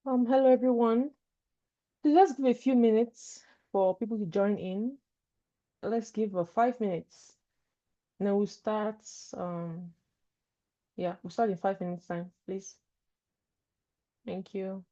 Hello everyone. Please let's give a few minutes for people to join in. Let's give 5 minutes. Then we'll start. We'll start in 5 minutes time, please. Thank you.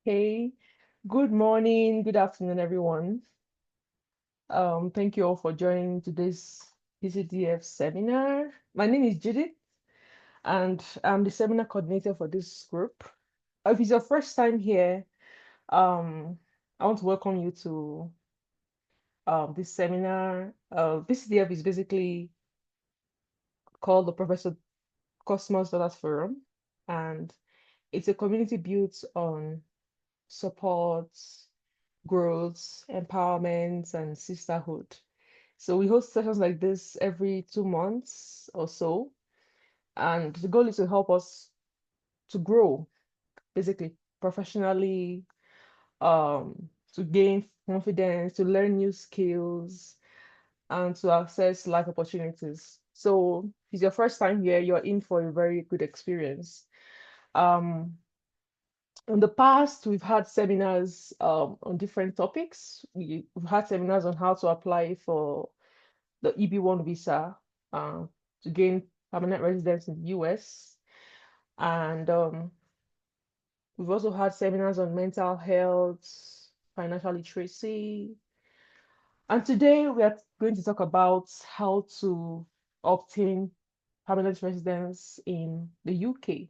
Hey, good morning, good afternoon, everyone. Thank you all for joining today's PCDF seminar. My name is Judith, and I'm the seminar coordinator for this group. If it's your first time here, I want to welcome you to this seminar. PCDF is basically called the Professor Cosmas Daughters Forum, and it's a community built on support, growth, empowerment, and sisterhood. So we host sessions like this every 2 months or so. And the goal is to help us to grow, basically professionally, to gain confidence, to learn new skills, and to access life opportunities. So if it's your first time here, you're in for a very good experience. Um, in the past, we've had seminars on different topics. We've had seminars on how to apply for the EB1 visa to gain permanent residence in the US. And we've also had seminars on mental health, financial literacy. And today we are going to talk about how to obtain permanent residence in the UK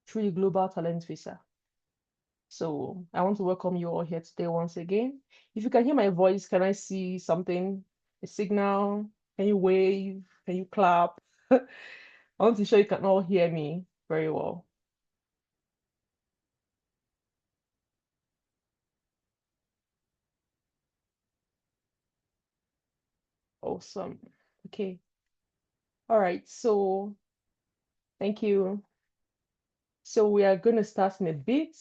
through the Global Talent Visa. So I want to welcome you all here today once again. If you can hear my voice, can I see something? A signal? Can you wave? Can you clap? I want to show you can all hear me very well. Awesome. Okay. All right. So thank you. So we are going to start in a bit.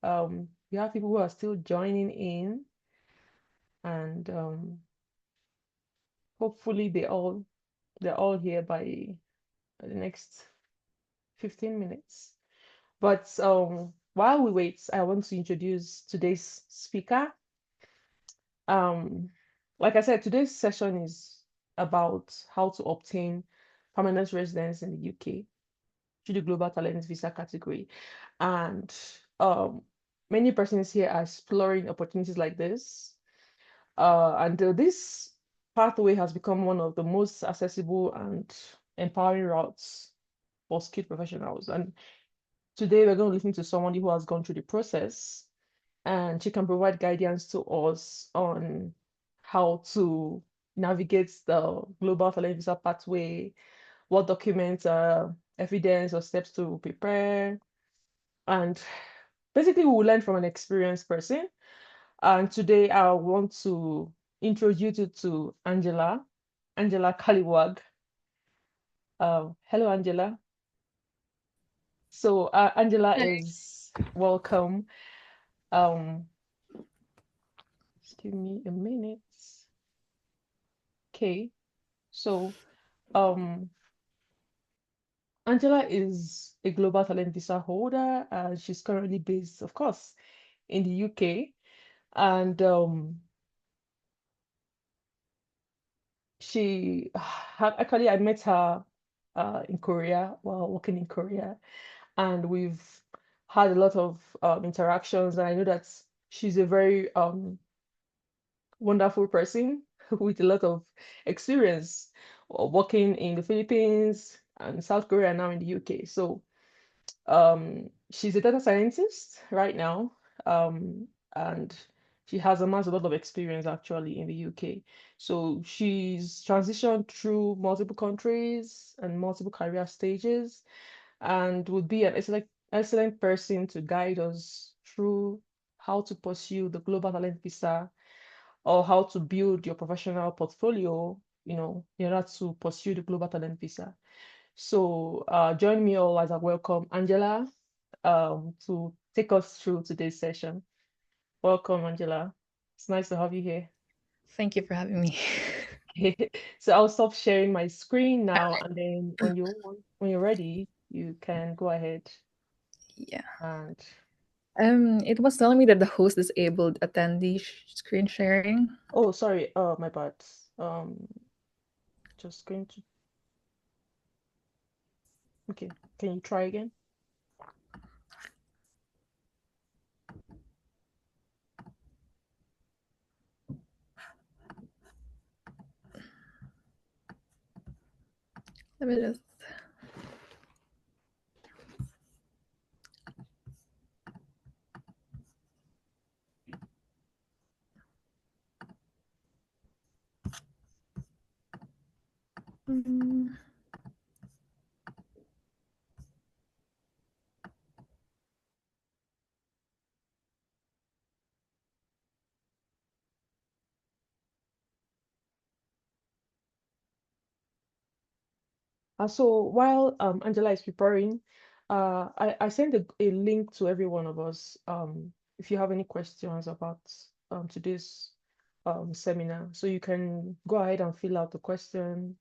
We have people who are still joining in, and hopefully they're all here by the next 15 minutes. But while we wait, I want to introduce today's speaker. Um, like I said, today's session is about how to obtain permanent residence in the UK through the Global Talent Visa category. And many persons here are exploring opportunities like this. This pathway has become one of the most accessible and empowering routes for skilled professionals. And today we're going to listen to somebody who has gone through the process, and she can provide guidance to us on how to navigate the Global Talent Visa pathway, what documents, evidence or steps to prepare. And basically, we will learn from an experienced person. And today I want to introduce you to Angela Caliwag. Hello, Angela. So Angela Hi. is welcome. Um, just give me a minute. Okay. So um, Angela is a global talent visa holder. She's currently based, of course, in the UK. And she actually, I met her in Korea while working in Korea, and we've had a lot of interactions. And I know that she's a very wonderful person with a lot of experience working in the Philippines and South Korea, and now in the UK. So she's a data scientist right now, and she has amassed a lot of experience actually in the UK. So she's transitioned through multiple countries and multiple career stages, and would be an excellent person to guide us through how to pursue the global talent visa, or how to build your professional portfolio, in order to pursue the global talent visa. So join me all as I welcome Angela to take us through today's session. Welcome, Angela. It's nice to have you here. Thank you for having me. So I'll stop sharing my screen now, and then when you're ready, you can go ahead Yeah. and It was telling me that the host disabled attendee screen sharing. oh, sorry, my bad. Um, just going to okay. Can you try again? Let me just. Mm. So while Angela is preparing, I sent a link to every one of us. If you have any questions about today's seminar, so you can go ahead and fill out the question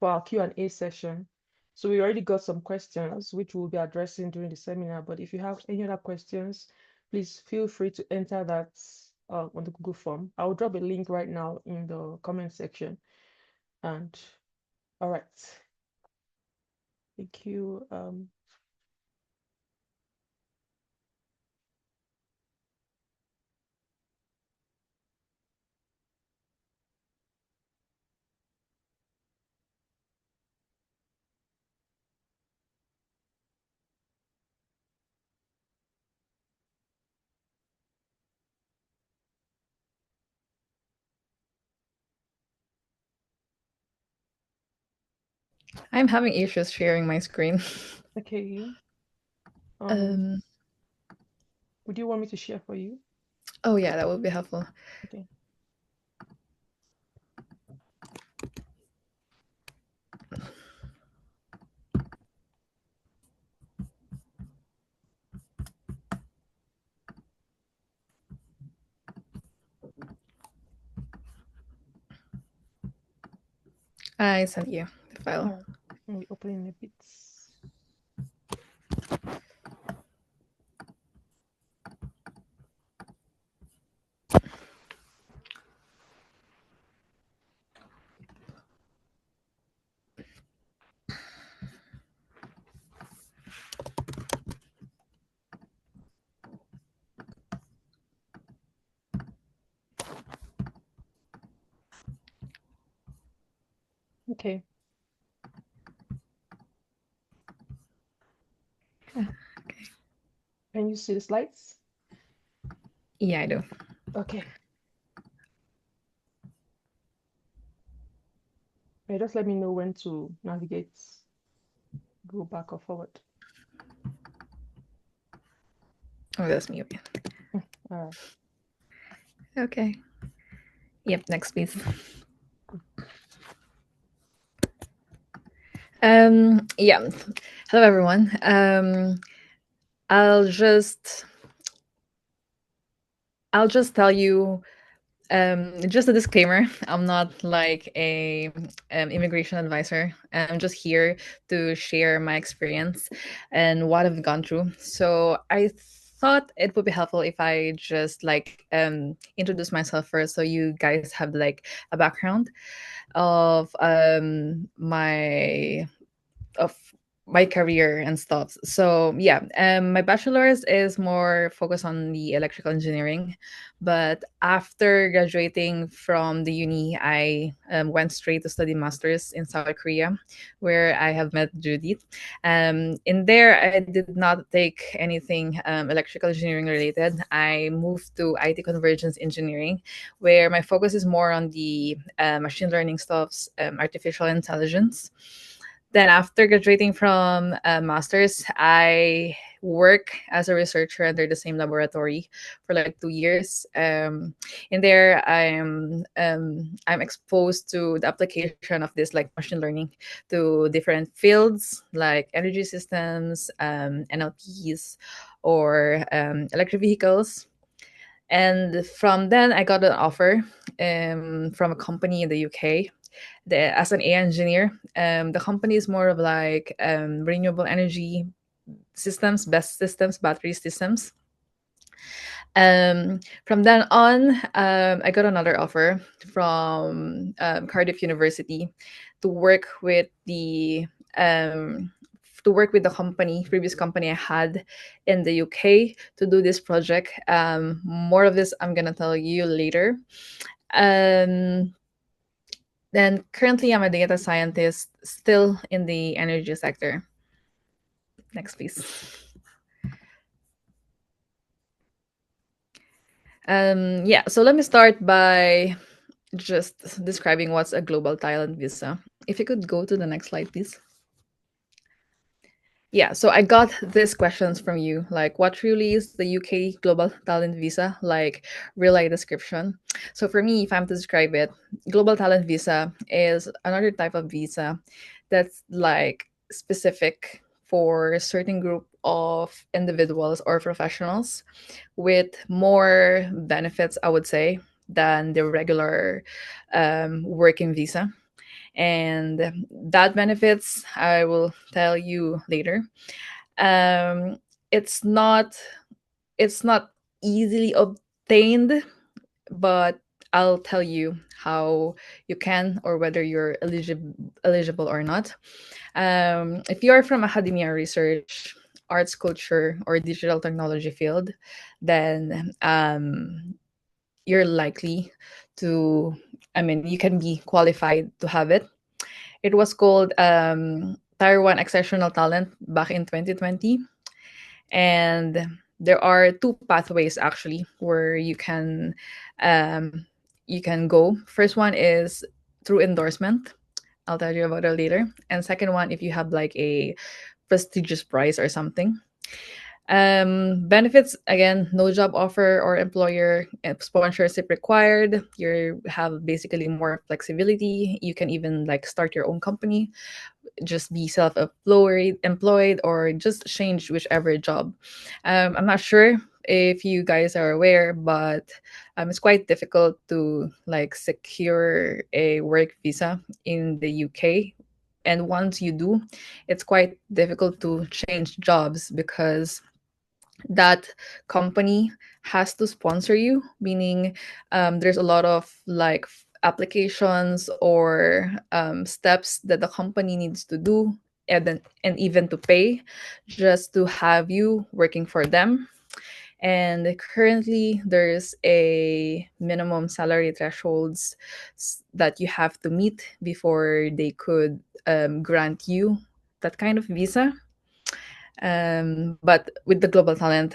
for our Q&A session. So we already got some questions which we'll be addressing during the seminar. But if you have any other questions, please feel free to enter that on the Google form. I'll drop a link right now in the comment section. And all right. Thank you. I'm having issues sharing my screen. Okay. Um, um, would you want me to share for you? oh yeah, that would be helpful. Okay. I sent you the All file. right. Let me open in a bit. Okay. Okay. Can you see the slides? Yeah, I do. Okay. Okay, just let me know when to navigate, go back or forward. Oh, that's me again. All right. Okay. Yep, next please. Yeah. Hello everyone. I'll just I'll just tell you just a disclaimer. I'm not like a immigration advisor. I'm just here to share my experience and what I've gone through. So I thought it would be helpful if I just like introduce myself first, so you guys have like a background of of my career and stuff. So yeah, my bachelor's is more focused on the electrical engineering, but after graduating from the uni, I went straight to study masters in South Korea, where I have met Judith. In there, I did not take anything electrical engineering related. I moved to IT convergence engineering, where my focus is more on the machine learning stuffs, artificial intelligence. Then, after graduating from a master's, I work as a researcher under the same laboratory for like 2 years. In there, I'm exposed to the application of this like machine learning to different fields like energy systems, NLPs, or electric vehicles. And from then, I got an offer from a company in the UK as an AI engineer. The company is more of like renewable energy systems, best systems, battery systems. From then on, I got another offer from Cardiff University to work with the um, previous company I had in the UK to do this project. More of this I'm gonna tell you later. Um, then currently I'm a data scientist still in the energy sector. Next, please. Yeah, so let me start by just describing what's a global talent visa. If you could go to the next slide, please. Yeah, so I got these questions from you, like what truly is the UK Global Talent Visa, like real life description. So for me, if I'm to describe it, Global Talent Visa is another type of visa that's like specific for a certain group of individuals or professionals with more benefits, I would say, than the regular working visa. And that benefits I will tell you later. um, it's not it's not easily obtained, but I'll tell you how you can or whether you're eligible or not. If you are from academia, research, arts, culture, or digital technology field, then you're likely to, I mean, you can be qualified to have it. It was called Tier 1 Exceptional Talent back in 2020. And there are two pathways actually where um, you can go. First one is through endorsement. I'll tell you about it later. And second one, if you have like a prestigious prize or something. Benefits again, no job offer or employer sponsorship required. You have basically more flexibility. You can even like start your own company, just be employed or just change whichever job. I'm not sure if you guys are aware, but it's quite difficult to like secure a work visa in the UK. And once you do, it's quite difficult to change jobs because that company has to sponsor you, meaning there's a lot of like applications or steps that the company needs to do, and even to pay just to have you working for them. And currently there's a minimum salary thresholds that you have to meet before they could grant you that kind of visa. But with the global talent,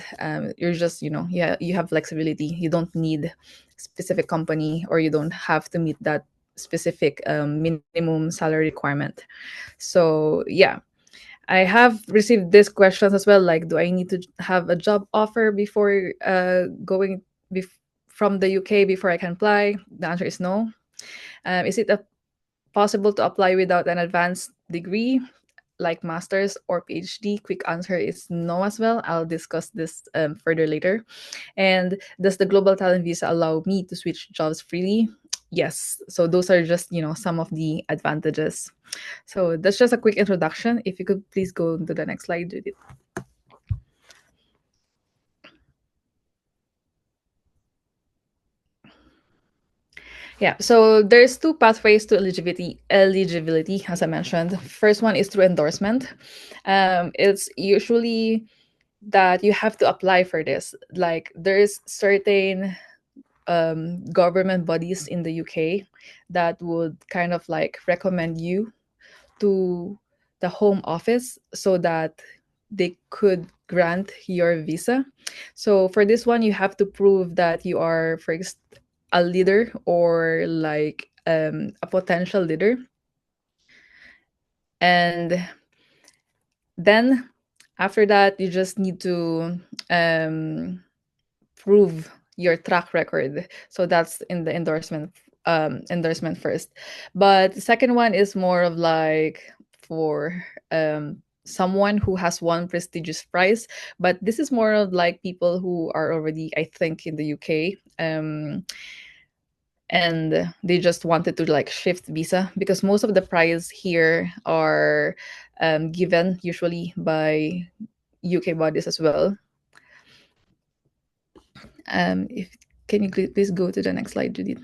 you're just, yeah, you have flexibility. You don't need specific company, or you don't have to meet that specific minimum salary requirement. So yeah, I have received these questions as well, like, do I need to have a job offer before going from the UK before I can apply? The answer is no. Is it possible to apply without an advanced degree like master's or PhD? Quick answer is no as well. I'll discuss this further later. And does the global talent visa allow me to switch jobs freely? Yes. So those are just, some of the advantages. So that's just a quick introduction. If you could please go to the next slide, Judith. Yeah, so there's two pathways to eligibility, as I mentioned. First one is through endorsement. It's usually that you have to apply for this. Like there's certain government bodies in the UK that would kind of like recommend you to the home office so that they could grant your visa. So for this one, you have to prove that you are first a leader or like a potential leader. And then after that, you just need to um, prove your track record. So that's in the endorsement first. But the second one is more of like for someone who has won prestigious prize. But this is more of like people who are already, I think, in the UK. And they just wanted to like shift visa because most of the prize here are given usually by UK bodies as well. If can you please go to the next slide, Judith?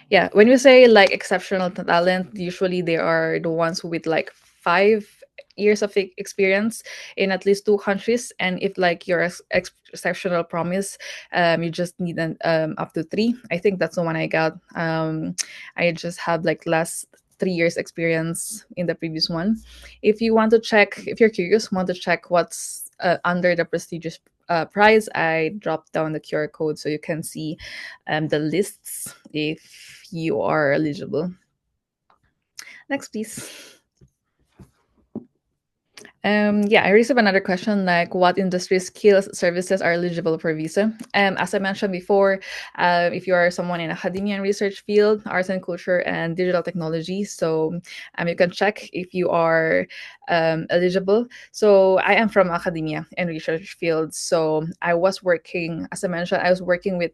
Yeah, when you say like exceptional talent, usually they are the ones with like 5 years of experience in at least two countries. And if like your exceptional promise, you just need an up to three. I think that's the one I got. I just have like last 3 years experience in the previous one. If you want to check, if you're curious, want to check what's under the prestigious prize, I dropped down the QR code so you can see the lists if you are eligible. Next, please. Yeah, I received another question like what industry skills services are eligible for visa. As I mentioned before, if you are someone in academia and research field, arts and culture, and digital technology, so you can check if you are eligible. So I am from academia and research field. So I was working, as I mentioned, I was working with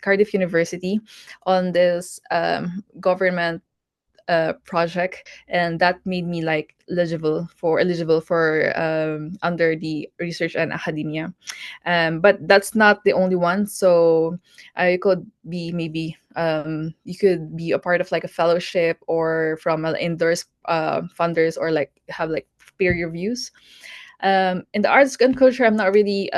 Cardiff University on this government project, and that made me like eligible for under the research and academia. But that's not the only one. So I could be maybe you could be a part of like a fellowship or from an endorsed funders or like have like peer reviews. In the arts and culture, I'm not really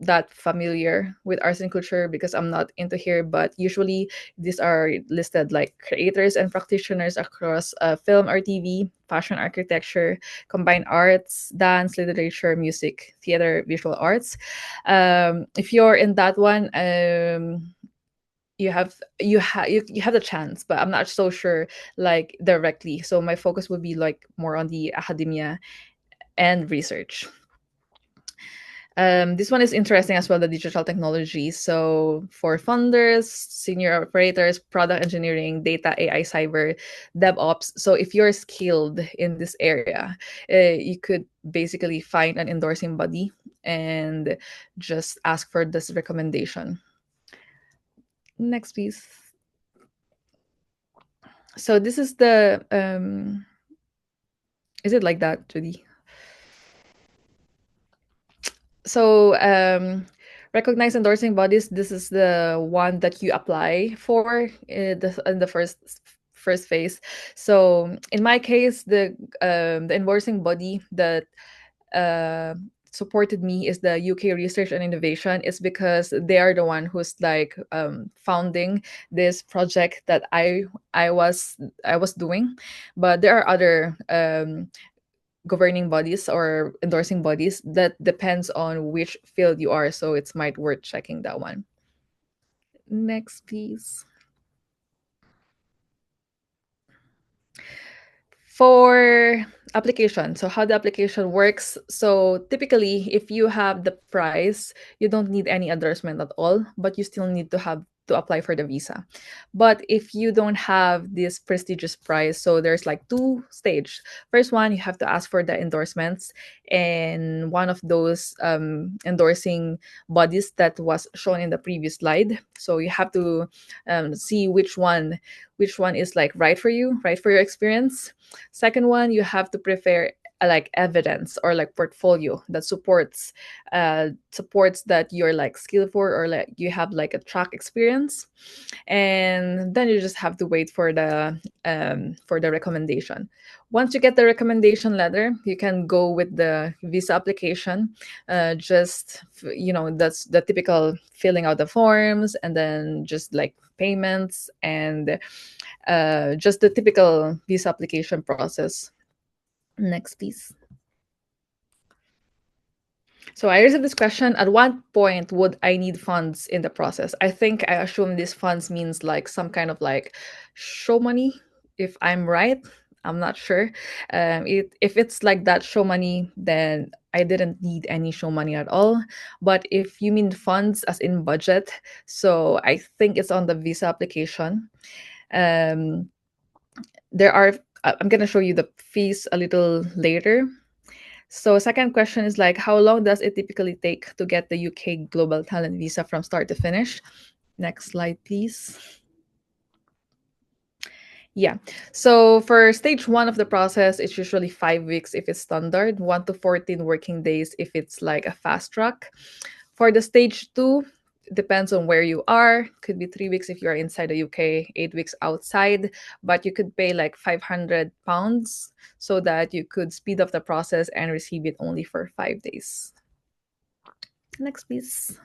that familiar with arts and culture because I'm not into here. But usually, these are listed like creators and practitioners across film or TV, fashion, architecture, combined arts, dance, literature, music, theater, visual arts. If you're in that one, you have the chance, but I'm not so sure like directly. So my focus would be like more on the academia and research. This one is interesting as well, the digital technology. So for funders, senior operators, product engineering, data, AI, cyber, DevOps. So if you're skilled in this area, you could basically find an endorsing body and just ask for this recommendation. Next, please. So this is the is it like that, Judy? So recognized endorsing bodies, this is the one that you apply for in the first phase. So in my case, the endorsing body that uh, supported me is the UK Research and Innovation. It's because they are the one who's like founding this project that I was doing. But there are other governing bodies or endorsing bodies that depends on which field you are, so it's might worth checking that one. Next, please. For application, so how the application works. So typically, if you have the prize, you don't need any endorsement at all, but you still need to have to apply for the visa. But if you don't have this prestigious prize, so there's like two stage. First one, you have to ask for the endorsements, and one of those endorsing bodies that was shown in the previous slide. So you have to see which one is like right for your experience. Second one, you have to prepare like evidence or like portfolio that supports that you're like skillful or like you have like a track experience, and then you just have to wait for the recommendation. Once you get the recommendation letter, you can go with the visa application. That's the typical filling out the forms and then just like payments and just the typical visa application process. Next, please. So I received this question: at what point would I need funds in the process? I think I assume these funds means like some kind of like show money. If I'm right, I'm not sure. If it's like that show money, then I didn't need any show money at all. But if you mean funds as in budget, so I think it's on the visa application. Um, there are. I'm gonna show you the fees a little later. So second question is like how long does it typically take to get the UK Global Talent Visa from start to finish? Next slide, please. Yeah. So for stage one of the process, it's usually 5 weeks if it's standard, 1 to 14 working days if it's like a fast track. For the stage two, depends on where you are. Could be 3 weeks if you're inside the UK, 8 weeks outside, but you could pay like £500 so that you could speed up the process and receive it only for 5 days. Next, please.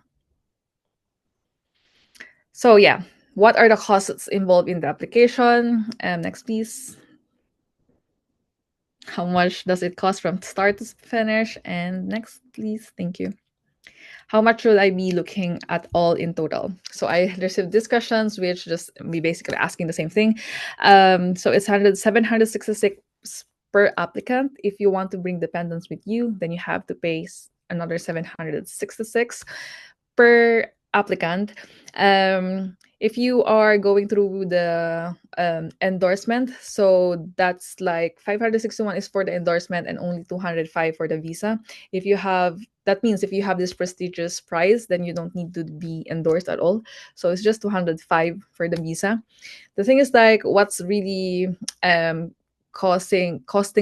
So yeah, what are the costs involved in the application? Next, please. How much does it cost from start to finish? And next, please. Thank you. How much should I be looking at all in total? So I received discussions, which just me basically asking the same thing. So it's 766 per applicant. If you want to bring dependents with you, then you have to pay another 766 per applicant. If you are going through the endorsement, so that's like 561 is for the endorsement and only 205 for the visa. If you have that means if you have this prestigious prize, then you don't need to be endorsed at all. So it's just 205 for the visa. The thing is, like, what's really um costing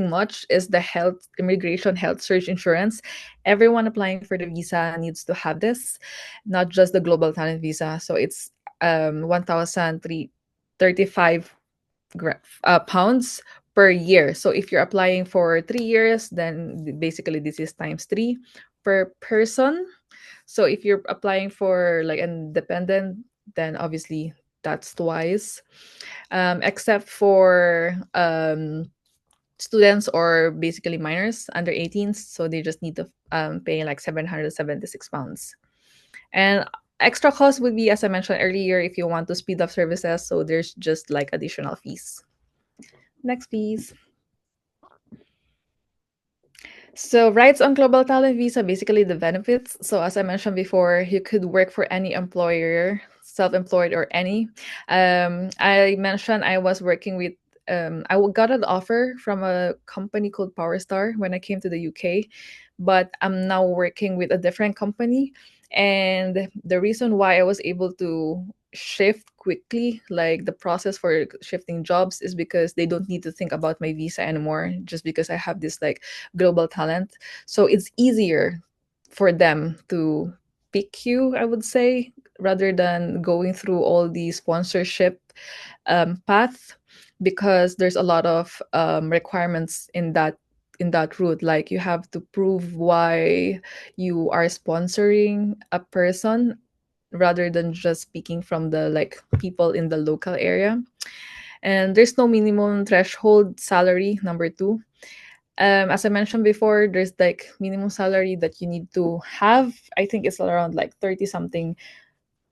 much is the health immigration health search insurance. Everyone applying for the visa needs to have this, not just the global talent visa. So it's 1,335 pounds per year. So if you're applying for 3 years, then basically this is times three per person. So if you're applying for like independent, then obviously that's twice. Except for students or basically minors under 18, so they just need to pay like 776 pounds. And extra cost would be, as I mentioned earlier, if you want to speed up services, so there's just like additional fees. Next, please. So, rights on global talent visa, basically the benefits. So, as I mentioned before, you could work for any employer, self-employed or any. I mentioned I was working with. Got an offer from a company called PowerStar when I came to the UK, but I'm now working with a different company. And the reason why I was able to shift quickly, like the process for shifting jobs, is because they don't need to think about my visa anymore, just because I have this like global talent. So it's easier for them to pick you, I would say, rather than going through all the sponsorship path, because there's a lot of requirements in that route. Like you have to prove why you are sponsoring a person rather than just speaking from the like people in the local area. And there's no minimum threshold salary, number two. As I mentioned before, there's like minimum salary that you need to have. I think it's around like 30 something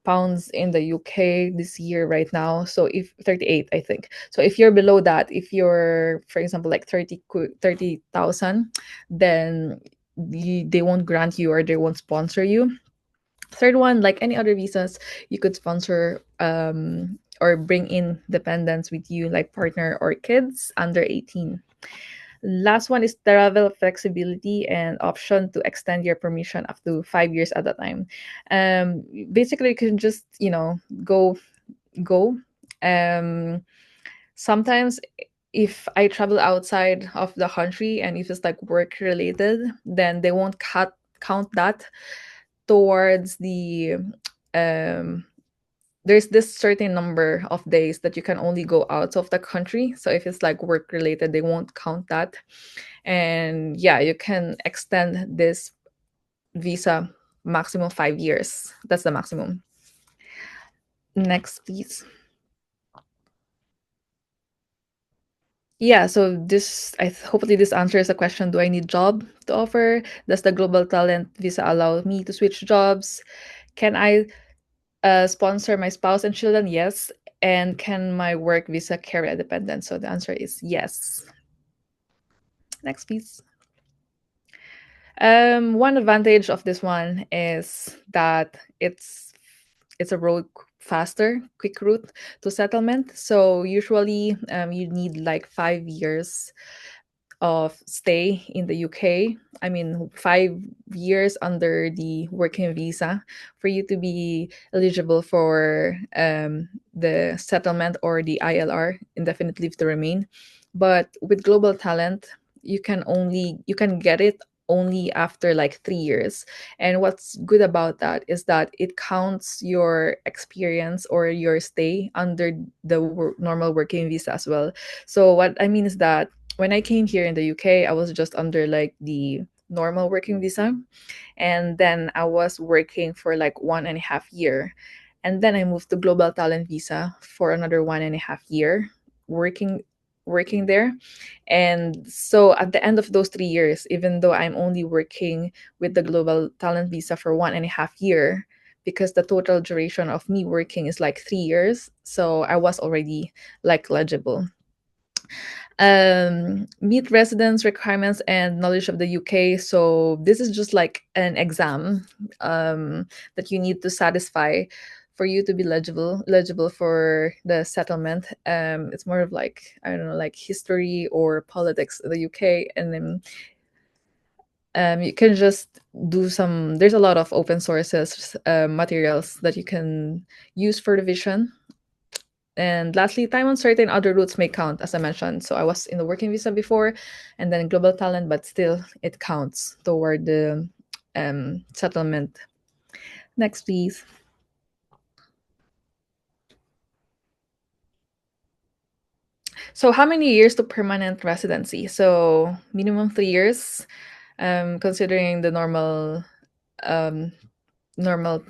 pounds in the UK this year right now. So if 38, I think. So if you're below that, if you're, for example, like 30,000, then they won't grant you or they won't sponsor you. Third one, like any other visas, you could sponsor or bring in dependents with you, like partner or kids under 18. Last one is travel flexibility and option to extend your permission up to 5 years at a time. Basically, you can just go. Um, Sometimes if I travel outside of the country and if it's like work related, then they won't count that towards the um there's this certain number of days that you can only go out of the country. So if it's like work related, they won't count that. And yeah, you can extend this visa maximum 5 years. That's the maximum. Next, please. Yeah, so hopefully this answers the question: do I need job to offer? Does the global talent visa allow me to switch jobs? Can I sponsor my spouse and children? Yes. And can my work visa carry a dependent? So the answer is yes. Next, please. One advantage of this one is that it's a road faster, quick route to settlement. So usually, you need like 5 years of stay in the UK. I mean, 5 years under the working visa for you to be eligible for the settlement or the ILR, indefinite leave to remain. But with global talent, you can get it only after like 3 years. And what's good about that is that it counts your experience or your stay under the normal working visa as well. So what I mean is that when I came here in the UK, I was just under like the normal working visa. And then I was working for like 1.5 year. And then I moved to global talent visa for another 1.5 year working working there. And so at the end of those 3 years, even though I'm only working with the global talent visa for 1.5 year, because the total duration of me working is like 3 years, so I was already like eligible. Meet residence requirements and knowledge of the UK. So this is just like an exam that you need to satisfy for you to be legible for the settlement. It's more of like, I don't know, like history or politics of the UK, and then you can just do some. There's a lot of open sources materials that you can use for revision. And lastly, time on certain other routes may count, as I mentioned. So I was in the working visa before, and then global talent, but still it counts toward the settlement. Next, please. So how many years to permanent residency? So minimum 3 years, considering the um, normal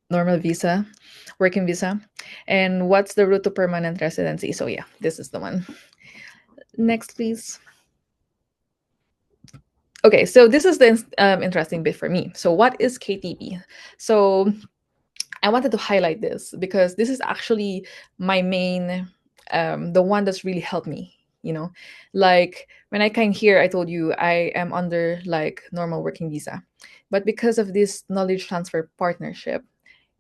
normal visa, working visa. And what's the route to permanent residency? So yeah, this is the one. Next, please. Okay, so this is the interesting bit for me. So, what is KTP? So, I wanted to highlight this because this is actually my main, the one that's really helped me. You know, like when I came here, I told you I am under like normal working visa, but because of this knowledge transfer partnership,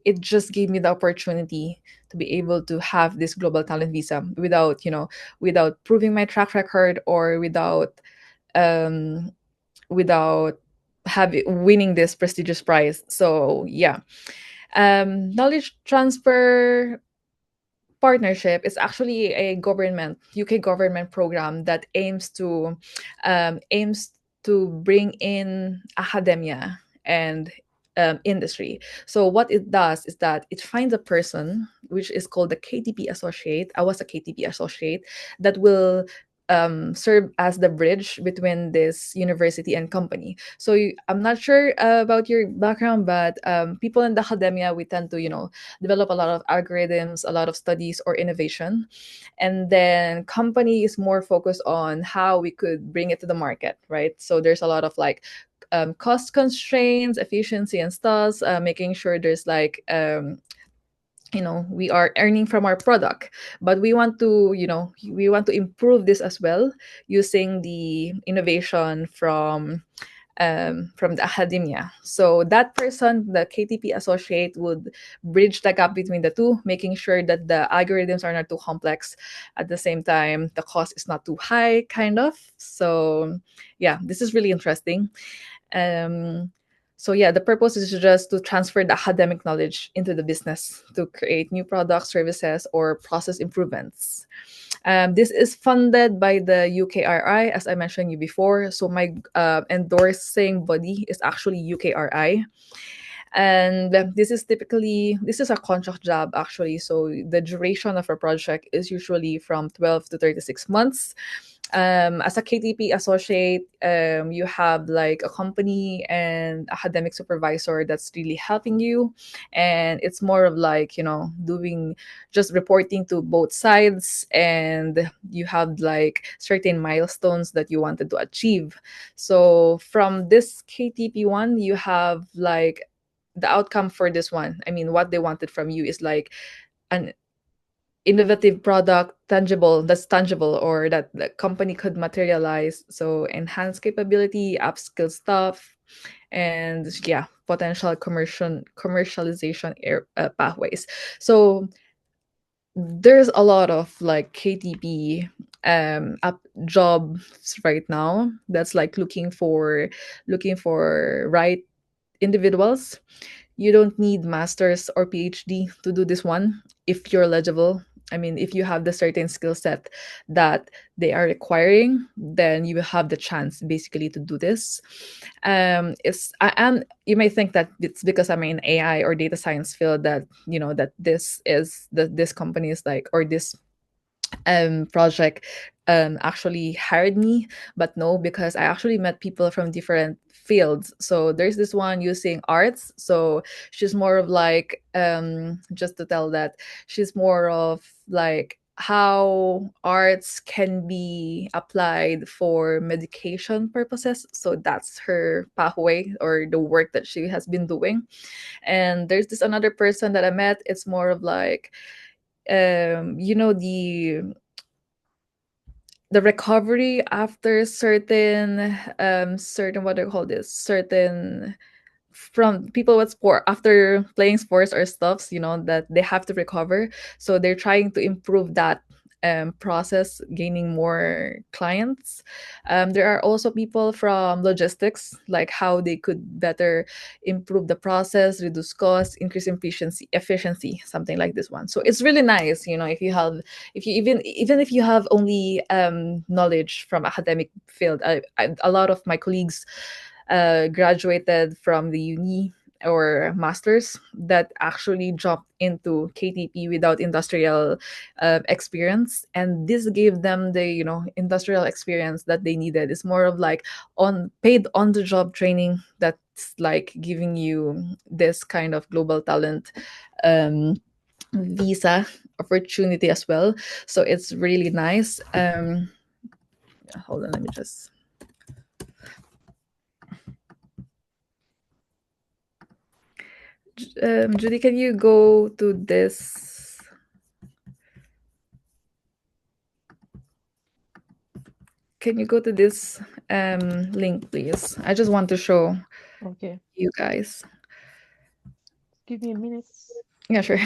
it just gave me the opportunity to be able to have this global talent visa without, without proving my track record or um, without having winning this prestigious prize. So yeah, knowledge transfer partnership is actually a government UK government program that aims to bring in academia and industry. So what it does is that it finds a person which is called the KTP associate. I was a KTP associate that will serve as the bridge between this university and company. So I'm not sure about your background, but people in the academia, we tend to develop a lot of algorithms, a lot of studies or innovation. And then company is more focused on how we could bring it to the market, right? So there's a lot of like cost constraints, efficiency and stuff, making sure there's like we are earning from our product, but we want to improve this as well using the innovation from the academia. So that person, the KTP associate, would bridge the gap between the two, making sure that the algorithms are not too complex. At the same time, the cost is not too high, kind of. So yeah, this is really interesting. Um, so yeah, the purpose is just to transfer the academic knowledge into the business to create new products, services, or process improvements. This is funded by the UKRI, as I mentioned you before. So my endorsing body is actually UKRI, and this is a contract job actually. So the duration of a project is usually from 12 to 36 months. As a KTP associate, you have like a company and academic supervisor that's really helping you. And it's more of like, doing just reporting to both sides. And you have like certain milestones that you wanted to achieve. So from this KTP one, you have like the outcome for this one. I mean, what they wanted from you is like an innovative product tangible or that the company could materialize. So enhanced capability, upskill stuff, and yeah, potential commercialization pathways. So there's a lot of like KTP up jobs right now that's like looking for right individuals. You don't need masters or PhD to do this one if you're eligible. I mean, if you have the certain skill set that they are requiring, then you will have the chance basically to do this. It's I am You may think that it's because I'm in AI or data science field that that this company is like, or this project actually hired me, but no, because I actually met people from different fields. So there's this one using arts, so she's more of like, just to tell that she's more of like how arts can be applied for medication purposes. So that's her pathway or the work that she has been doing. And there's this another person that I met. It's more of like, the the recovery after certain what do you call this, certain from people with sport after playing sports or stuffs, that they have to recover. So they're trying to improve that process, gaining more clients. There are also people from logistics, like how they could better improve the process, reduce costs, increase efficiency, something like this one. So it's really nice, if you have, if you even if you have only knowledge from academic field. A lot of my colleagues graduated from the uni or masters that actually jumped into KTP without industrial experience, and this gave them the industrial experience that they needed. It's more of like on paid on the job training that's like giving you this kind of global talent um, visa opportunity as well. So it's really nice. Hold on, let me just Judy, can you go to this? Can you go to this link, please? I just want to show Okay. you guys. Give me a minute. Yeah, sure.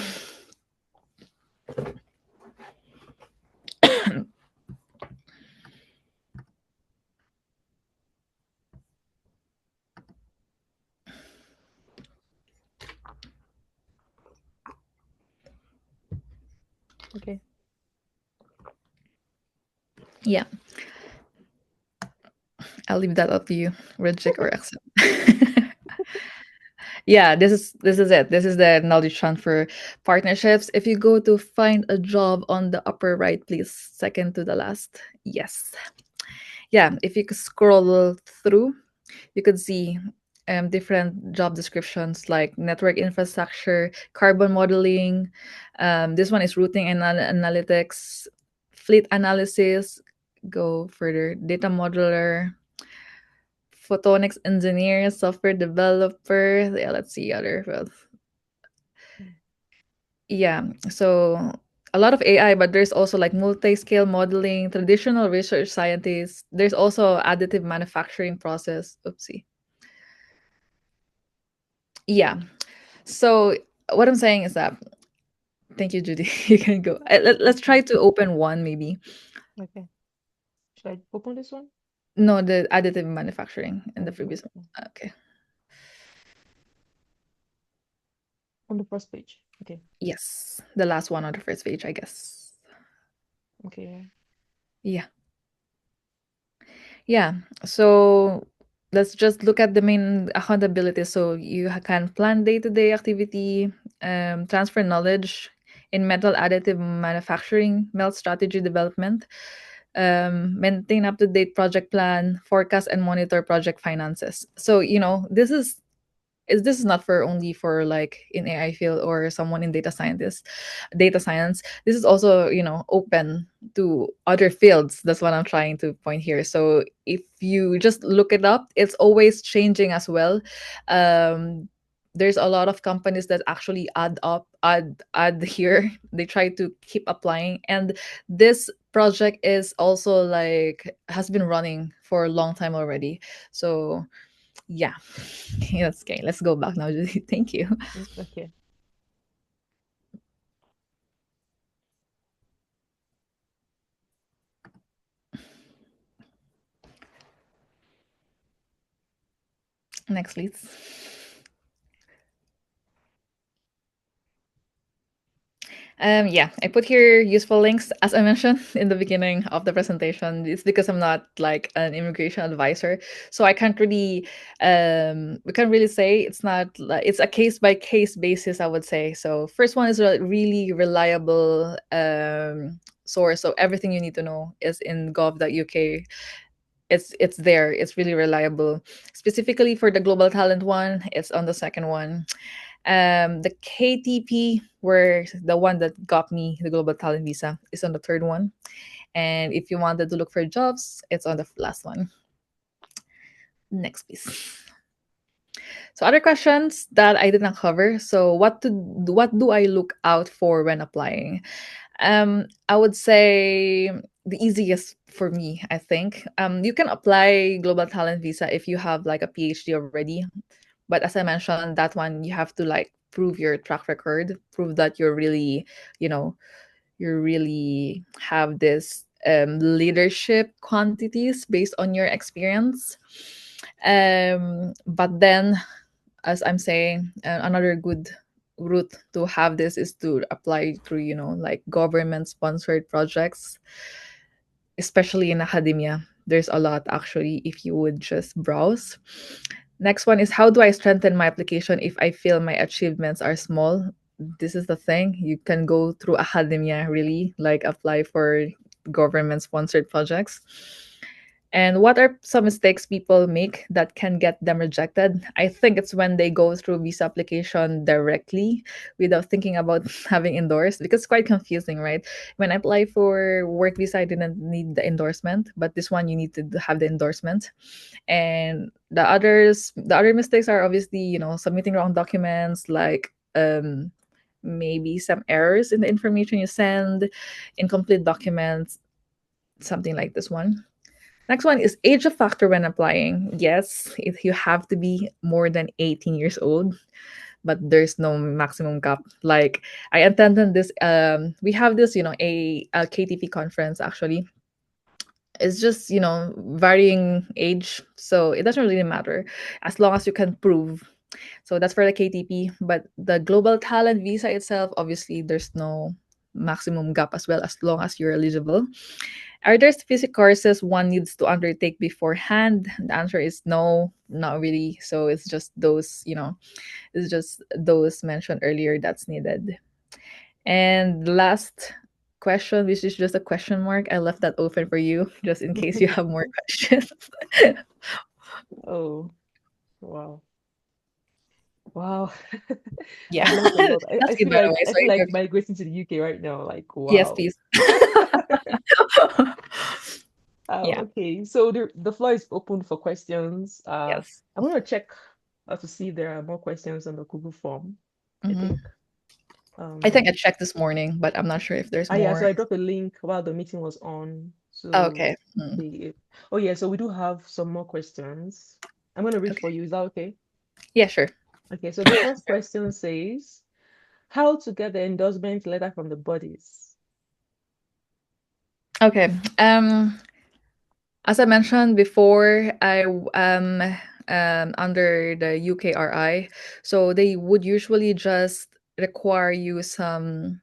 Okay. Yeah, I'll leave that up to you. Reject or accept. Yeah, this is it. This is the knowledge transfer partnerships. If you go to find a job on the upper right, please, second to the last. Yes. Yeah, if you could scroll through, you could see different job descriptions like network infrastructure, carbon modeling. This one is routing and analytics, fleet analysis. Go further, data modeler, photonics engineer, software developer. Yeah, let's see other. Well, Mm. yeah, so a lot of AI, but there's also like multi-scale modeling, traditional research scientists. There's also additive manufacturing process. Oopsie. Yeah. So what I'm saying is that thank you, Judy. You can go. Let's Okay. try to open one maybe. Okay. Should I open this one? No, the additive manufacturing in the Okay. previous one. Okay. On the first page. Okay. Yes. The last one on the first page, I guess. Okay. Yeah. Yeah. So let's just look at the main accountability. So you can plan day-to-day activity, transfer knowledge in metal additive manufacturing, melt strategy development, maintain up-to-date project plan, forecast and monitor project finances. So this is not for only for like in AI field or someone in data science. This is also open to other fields. That's what I'm trying to point here. So if you just look it up, it's always changing as well. um there's a lot of companies that actually add here. They try to keep applying, and this project is also like has been running for a long time already. So yeah. Yes, okay. Let's go back now, Judy. Thank you. Okay. Next, please. Yeah, I put here useful links as I mentioned in the beginning of the presentation. It's because I'm not like an immigration advisor, so I can't really, we can't really say it's not like it's a case by case basis. I would say so. First one is a really reliable source, so everything you need to know is in gov.uk. It's there. It's really reliable. Specifically for the global talent one, it's on the second one. The KTP, where the one that got me the global talent visa, is on the third one. And if you wanted to look for jobs, it's on the last one. Next, please. So other questions that I did not cover. So what do I look out for when applying? I would say the easiest for me, I think. You can apply global talent visa if you have like a PhD already, but as I mentioned, that one you have to like prove your track record, prove that you're really, you know, you really have this leadership quantities based on your experience. But then, as I'm saying, another good route to have this is to apply through, like government sponsored projects, especially in academia. There's a lot actually if you would just browse. Next one is, how do I strengthen my application if I feel my achievements are small? This is the thing. You can go through academia, really, like apply for government sponsored projects. And what are some mistakes people make that can get them rejected? I think it's when they go through visa application directly without thinking about having endorsed, because it's quite confusing, right? When I apply for work visa, I didn't need the endorsement, but this one you need to have the endorsement. And the other mistakes are obviously, submitting wrong documents, like maybe some errors in the information you send, incomplete documents, something like this one. Next one is age of factor when applying. Yes, if you have to be more than 18 years old, but there's no maximum cap. Like I attended this we have this, a KTP conference actually. It's just, varying age, so it doesn't really matter as long as you can prove. So that's for the KTP, but the global talent visa itself, obviously there's no maximum gap as well, as long as you're eligible. Are there specific courses one needs to undertake beforehand? The answer is no, not really. So it's just those, it's just those mentioned earlier that's needed. And last question, which is just a question mark, I left that open for you just in case you have more questions. Oh, wow. Wow. Yeah, I've learned a lot. I that's good feel by the like way. I So feel like migrating to the UK right now. Like, yes, wow. please. Yeah. Okay. So the floor is open for questions. Yes. I'm gonna check to see if there are more questions on the Google form. I Hmm. think. I think I Um. checked this morning, but I'm not sure if there's Yeah. So more. I dropped a link while the meeting was on. Oh, So okay. Mm, the oh yeah. So we do have some more questions. I'm gonna read okay. for you. Is that okay? Yeah, sure. Okay. So the first question says, how to get the endorsement letter from the bodies. Okay. As I mentioned before, I under the UKRI, so they would usually just require you some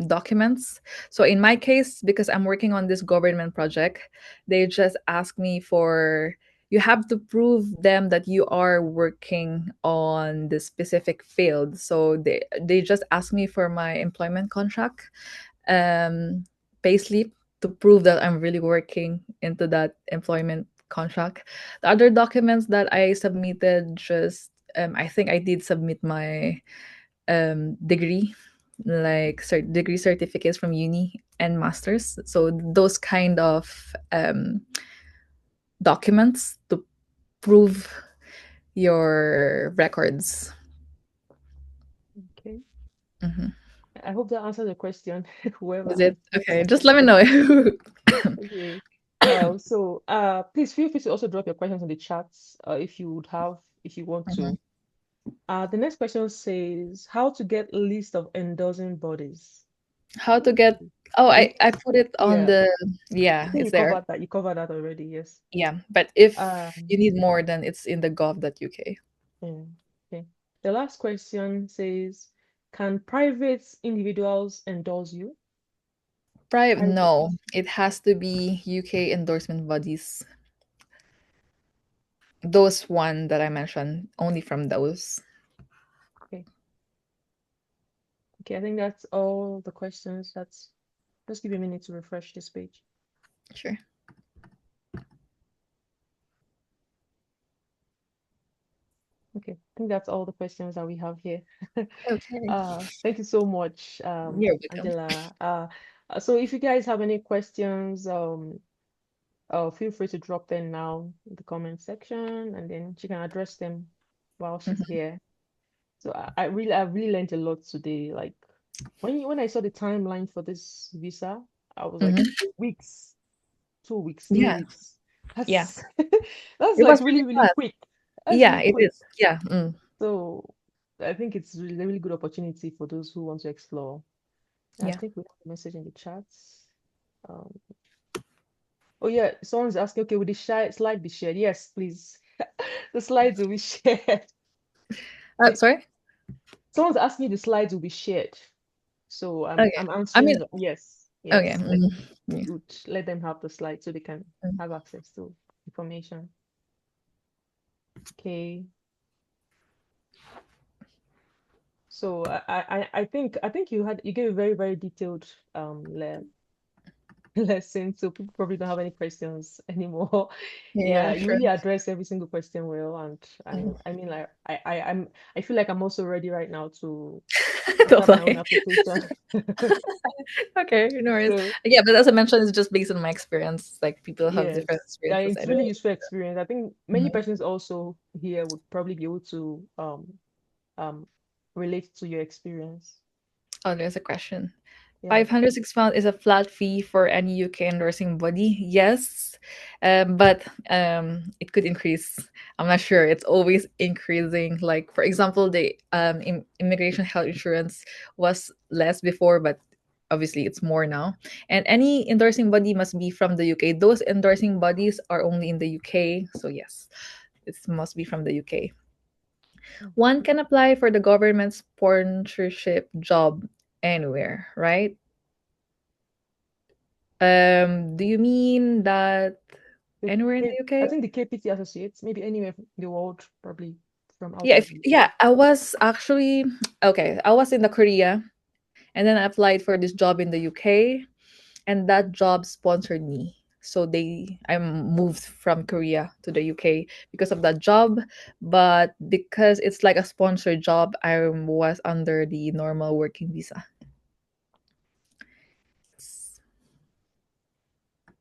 documents. So in my case, because I'm working on this government project, they just ask me for, you have to prove them that you are working on the specific field. So they just ask me for my employment contract, um, payslip, to prove that I'm really working into that employment contract. The other documents that I submitted, just I think I did submit my degree, like degree certificates from uni and masters. So those kind of documents to prove your records. Okay. Mhm. I hope that answers the question. Whoever Is it asked it. okay? Just let me know. Okay. So please feel free to also drop your questions in the chats if you would have, if you want Mhm. to. The next question says, how to get a list of endorsing bodies. How to get, oh, You, I put it on yeah, the, I yeah, think it's there. you covered that already, yes. Yeah, but if Um, you need more, then it's in the gov.uk. yeah, okay. The last question says, can private individuals endorse you? Private, Private. no, it has to be UK endorsement bodies. Those one that I mentioned, only from those. Okay. Okay, I think that's all the questions. That's Just give me a minute to refresh this page. Sure. Okay, I think that's all the questions that we have here. Okay. Thank you so much, You're welcome. Angela. So if you guys have any questions, feel free to drop them now in the comment section, and then she can address them while she's Mhm. here. So I really learned a lot today. Like when I saw the timeline for this visa, I was like Hmm. 2 weeks, 2 weeks, three Yeah, weeks. yeah. That's that's It like was really, really really fast. quick. That's Yeah, really it quick. is. Yeah. Mm. So I think it's really a really good opportunity for those who want to explore. I Yeah. think we have a message in the chats. Um, oh yeah, someone's asking, okay, will the slide be shared? Yes, please. The slides will be shared. Sorry. Someone's asking if the slides will be shared. So Okay. I'm I mean, answering yes, okay. yes. Yeah. Let them have the slides so they can Mm. have access to information. Okay. So I think you gave a very, very detailed lesson, so people probably don't have any questions anymore. Yeah, Yeah, you sure. really address every single question well, and I mean like I feel like I'm also ready right now to Don't start my own lie. application. Okay, no worries. So Yeah, but as I mentioned, it's just based on my experience. Like people have different yes, yeah, experiences it's really anyway. useful experience. I think many Mhm. persons also here would probably be able to um relate to your experience. Oh, there's a question. Yeah. 506 pound is a flat fee for any UK endorsing body. Yes, but it could increase. I'm not sure. It's always increasing. Like for example, the immigration health insurance was less before, but obviously it's more now. And any endorsing body must be from the UK. Those endorsing bodies are only in the UK. So yes, it must be from the UK. Mm. One can apply for the government sponsorship job anywhere, right? Do you mean that anywhere in the I UK? think the KPT associates, maybe anywhere in the world, probably from Yeah, outside if the UK. yeah, I was actually okay. I was in the Korea and then I applied for this job in the UK and that job sponsored me. So I moved from Korea to the UK because of that job, but because it's like a sponsored job, I was under the normal working visa.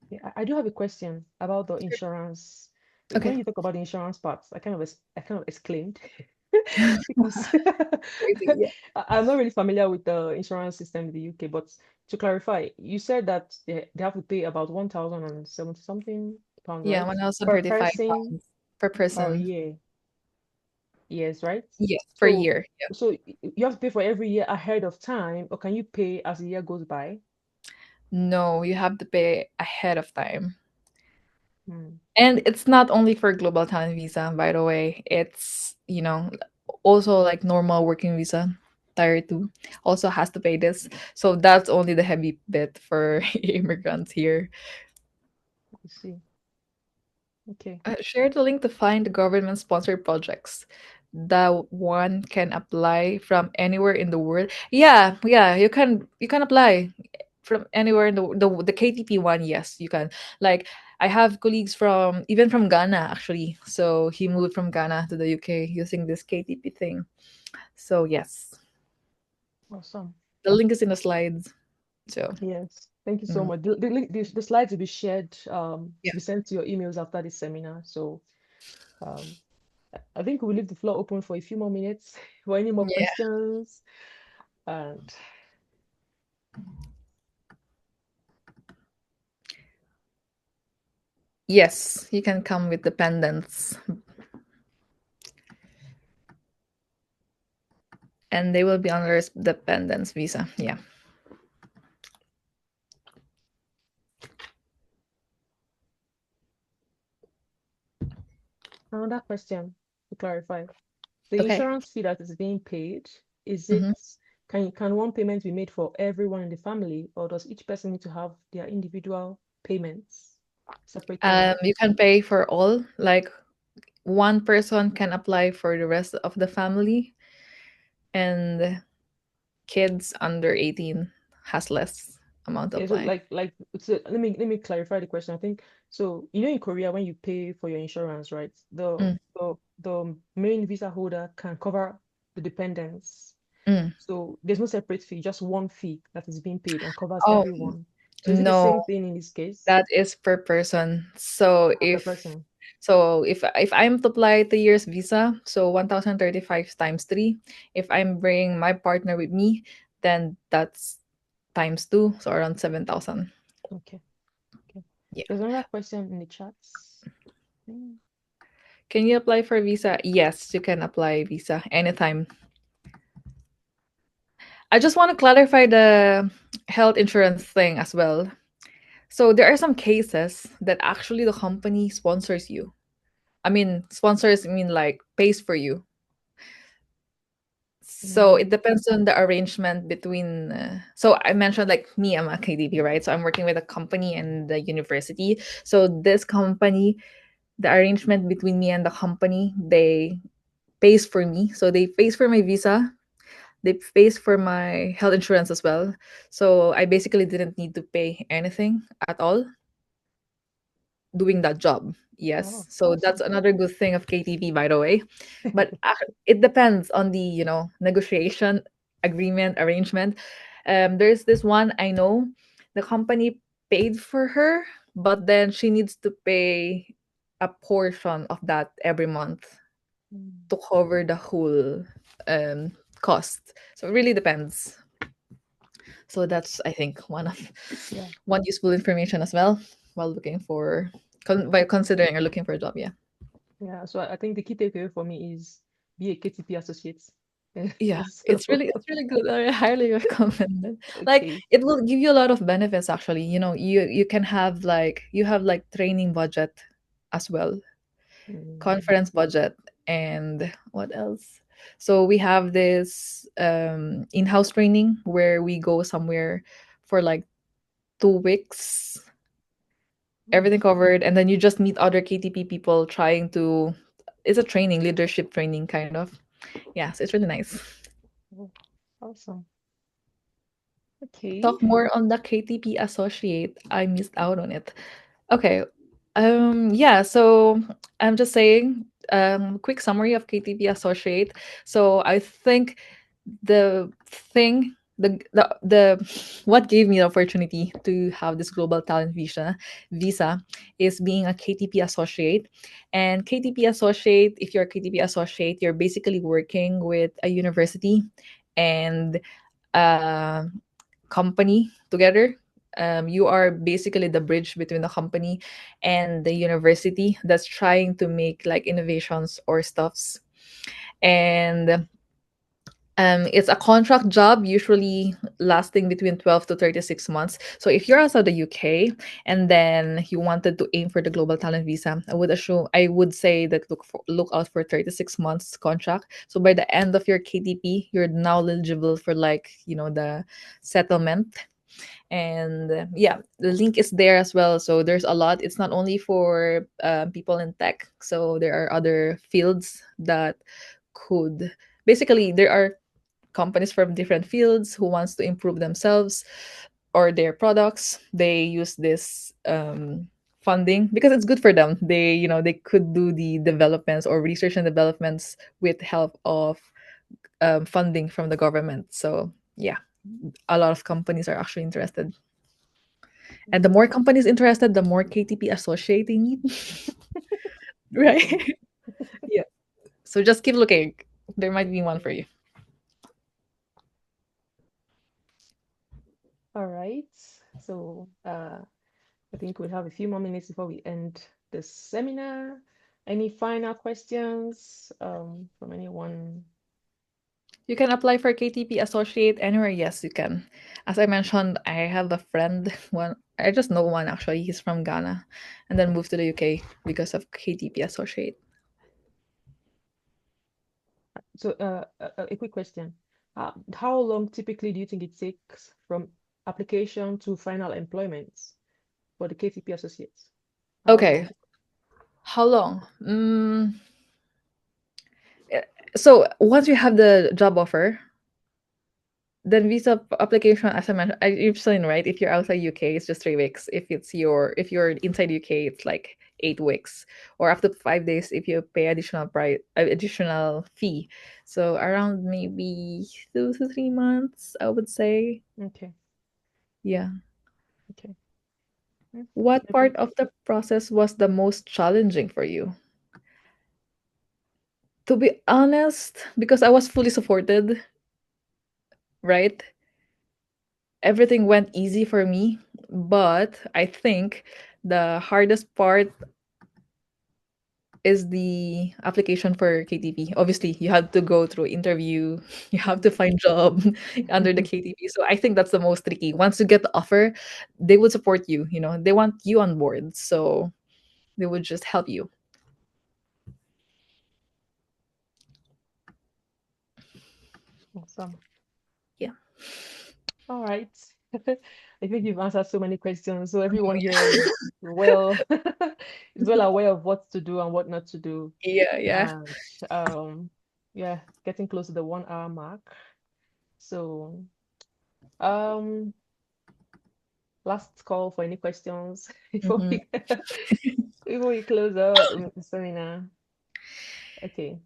Yeah, I do have a question about the insurance. Okay. When you talk about the insurance parts, I kind of exclaimed because Crazy. Yeah. I'm not really familiar with the insurance system in the UK. But to clarify, you said that they have to pay about 1,070 something pounds, Yeah, right? when I was on Per 35 person pounds per per person. year. Yes, right? Yes, per So year. Yeah. you have to pay for every year ahead of time, or can you pay as the year goes by? No, you have to pay ahead of time. Hmm. And it's not only for global talent visa, by the way. It's, also like normal working visa, tier 2, also has to pay this. So that's only the heavy bit for immigrants here. I see. Okay. Share the link to find the government sponsored projects that one can apply from anywhere in the world. Yeah, yeah, you can apply from anywhere in the KTP one. Yes, you can. Like I have colleagues from even from Ghana actually. So he moved from Ghana to the UK using this KTP thing. So yes, Awesome. the link is in the slides. So Yes. Thank you so mm, much. The slides will be shared, yeah, be sent to your emails after this seminar. So um, I think we'll leave the floor open for a few more minutes for any more yeah, questions. And yes, you can come with dependents, and they will be under dependence visa. Yeah. another question to clarify. The Okay. insurance fee that is being paid, is Mhm. it can one payment be made for everyone in the family, or does each person need to have their individual payments, separate payments? You can pay for all. Like one person can apply for the rest of the family, and kids under 18 has less amount to Yeah, so apply. so let me clarify the question. I think so. In Korea, when you pay for your insurance, right, Mm, the main visa holder can cover the dependents. mm. So there's no separate fee, just one fee that is being paid and covers Oh everyone. So is it the no, same thing in this case? that is per person. So Per if person. if I'm to apply 2 years visa, so 1,035 times 3. If I'm bringing my partner with me, then that's times 2, so around 7,000. Okay. Okay. Yeah. There's another question in the chats. Mm. Can you apply for visa? Yes, you can apply visa anytime. I just want to clarify the health insurance thing as well. So there are some cases that actually the company sponsors you. I mean, sponsors mean like pays for you. So it Mm. depends on the arrangement between. So I mentioned like me, I'm a KDP, right? So I'm working with a company and the university. So this company, the arrangement between me and the company, they pays for me. So they pays for my visa. They pays for my health insurance as well. So I basically didn't need to pay anything at all doing that job. Yes. Oh, So that's awesome. another good thing of KTV, by the way. But it depends on the, negotiation, agreement, arrangement. There's this one I know the company paid for her, but then she needs to pay a portion of that every month Mm. to cover the whole um, cost. So it really depends. So that's, I think, Yeah. one useful information as well while looking for by considering or looking for a job. Yeah. Yeah. So I think the key takeaway for me is be a KTP associate. Yeah, So, it's really good. I highly recommend it. Like okay. it will give you a lot of benefits actually. You can have like you have like training budget as well, Mm. conference budget, and what else? So we have this in-house training where we go somewhere for like 2 weeks, Mm. everything covered, and then you just meet other KTP people trying to. It's a training, leadership training kind of. Yeah, so it's really nice. Oh, awesome. Okay. Talk more on the KTP associate. I missed out on it. Okay. Yeah, so I'm just saying quick summary of KTP associate. So I think the thing the what gave me the opportunity to have this global talent visa is being a KTP associate. And KTP associate, if you're a KTP associate, you're basically working with a university and uh company together. You are basically the bridge between the company and the university that's trying to make like innovations or stuffs. And it's a contract job, usually lasting between 12 to 36 months. So if you're outside the UK and then you wanted to aim for the global talent visa, I would say that look out for 36 months contract. So by the end of your KDP, you're now eligible for like, the settlement. And yeah, the link is there as well. So there's a lot. It's not only for people in tech. So there are other fields that could basically there are companies from different fields who wants to improve themselves or their products. They use this funding because it's good for them. They could do the developments or research and developments with help of funding from the government. So yeah, a lot of companies are actually interested. And the Mm. more companies interested, the more KTP associate they need. Awesome. Right? Yeah. So just keep looking. There might be one for you. All right. So, I think we'll have a few more minutes before we end the seminar. Any final questions from anyone? You can apply for KTP associate anywhere. Yes, you can. As I mentioned, I have a friend. One, I just know one actually. He's from Ghana, and then moved to the UK because of KTP associate. So, a quick question. How long typically do you think it takes from application to final employment for the KTP associates? How Okay, long? how long? So once you have the job offer, then visa application, as I mentioned, you've seen right. If you're outside UK, it's just 3 weeks. If you're inside UK, it's like 8 weeks, or after 5 days if you pay additional fee. So around maybe 2 to 3 months, I would say. Okay. Yeah. Okay. Mm, What maybe. part of the process was the most challenging for you? To be honest, because I was fully supported, right? everything went easy for me, but I think the hardest part is the application for KTP. Obviously, you have to go through interview, you have to find job under the KTP. So I think that's the most tricky. Once you get the offer, they would support you, you know. They want you on board. So they would just help you. Awesome. Yeah. All right. I think you've answered so many questions, so everyone here is well is well aware of what to do and what not to do. Yeah, yeah. And um, yeah, getting close to the 1 hour mark. So um, last call for any questions before Mhm. we before we close out the seminar. Okay.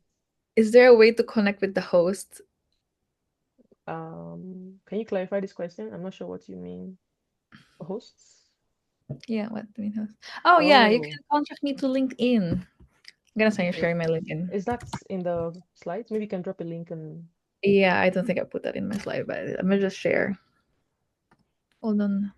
Is there a way to connect with the host? Can you clarify this question? I'm not sure what you mean. Hosts? Yeah, what do you mean host? Oh yeah, you Oh, can contact me to LinkedIn. I'm gonna send you okay. sharing my LinkedIn. Is that in the slides? Maybe you can drop a link and Yeah, I don't think I put that in my slide, but I'm gonna just share. Hold on.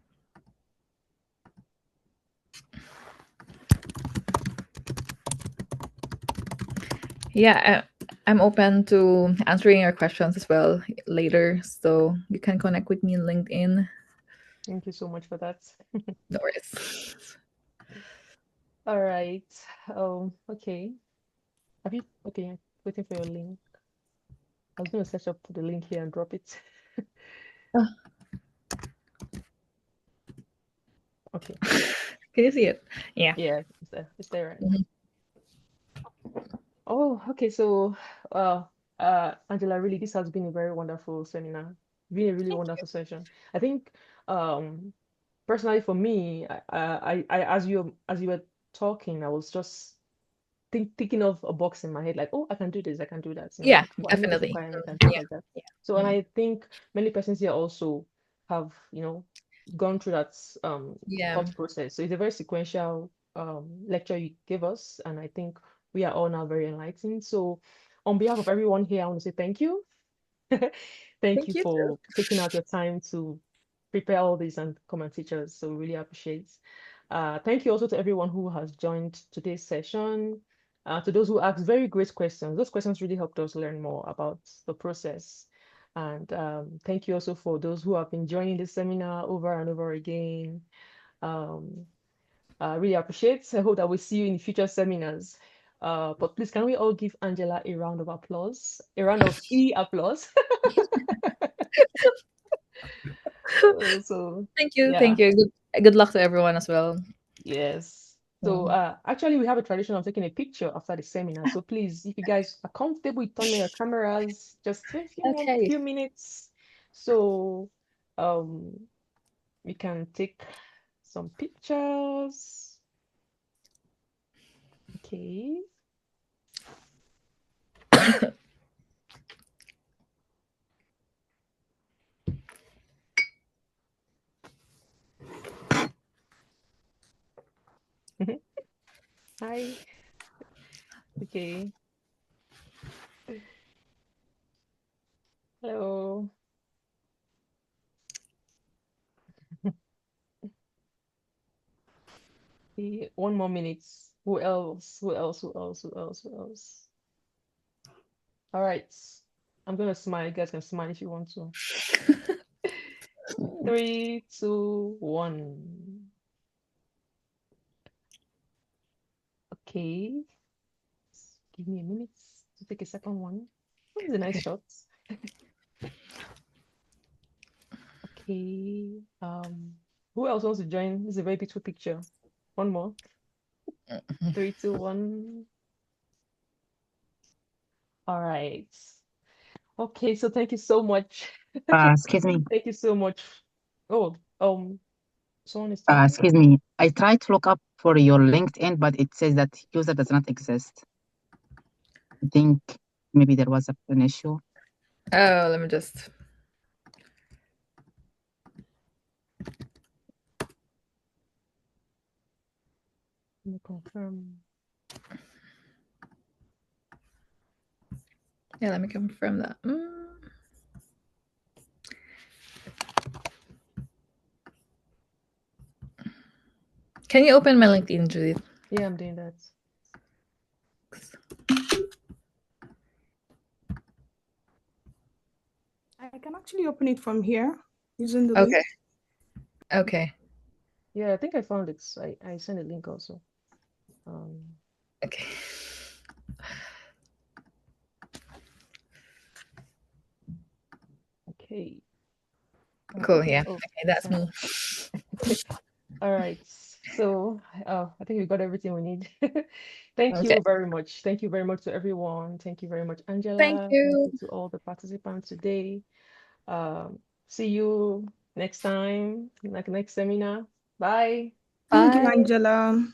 Yeah, I'm open to answering your questions as well later, so you can connect with me on LinkedIn. thank you so much for that. No worries. All right. Okay. Have you okay, waiting for your link. I was gonna search up the link here and drop it. Oh, Okay. can you see it? Yeah. Yeah, it's there. It's there right now. Mhm. Oh, okay. So, uh, Angela, really, this has been a very wonderful seminar. Been a really wonderful session. I think, um, personally for me, as you were talking, I was just thinking of a box in my head, like, oh, I can do this, I can do that, Yeah, like, oh, I know this definitely. requirement and things Yeah, like that. yeah. So, and Mm. I think many persons here also have, gone through that Yeah. thought process. So it's a very sequential lecture you gave us, and I think we are all now very enlightened. So, on behalf of everyone here, I want to say thank you. Thank you Thank you too. for taking out your time to prepare all this and come and teach us. So we really appreciate. Thank you also to everyone who has joined today's session. To those who asked very great questions. Those questions really helped us learn more about the process. And thank you also for those who have been joining this seminar over and over again. Um, I really appreciate. I hope that we see you in future seminars. But please, can we all give Angela a round of applause? A round of applause. So Thank you. Thank yeah, you. Good luck to everyone as well. yes. So Mm. actually we have a tradition of taking a picture after the seminar. So please, if you guys are comfortable with turning on your cameras, just for a Okay. few minutes. So um we can take some pictures. Okay. Hi. Okay. Hello. Okay, 1 more minute. Who else? Who else? Who else? Who else? Who else? All right. I'm gonna smile. You guys can smile if you want to. 3, 2, 1. Okay. Give me a minute to take a second one. Oh, it's a nice Okay. shot. Okay. Who else wants to join? This is a very beautiful picture. One more. 3, 2, 1. All right. Okay, so thank you so much. Excuse me. Thank you so much. Oh, someone is talking. Excuse me. I tried to look up for your LinkedIn, but it says that user does not exist. I think maybe there was an issue. Oh, let me just. Let me confirm. Yeah, let me confirm that. Can you open my LinkedIn, Judith? Yeah, I'm doing that. I can actually open it from here using the Okay. link. Okay. Yeah, I think I found it. I sent a link also. Okay. Okay. Cool. Yeah. Oh, Okay, that's me. all right. So, I think we got everything we need. Thank Okay. you very much. Thank you very much to everyone. Thank you very much, Angela. Thank Thank you. you to all the participants today. See you next time, like next seminar. Bye. Thank you, Bye. Angela.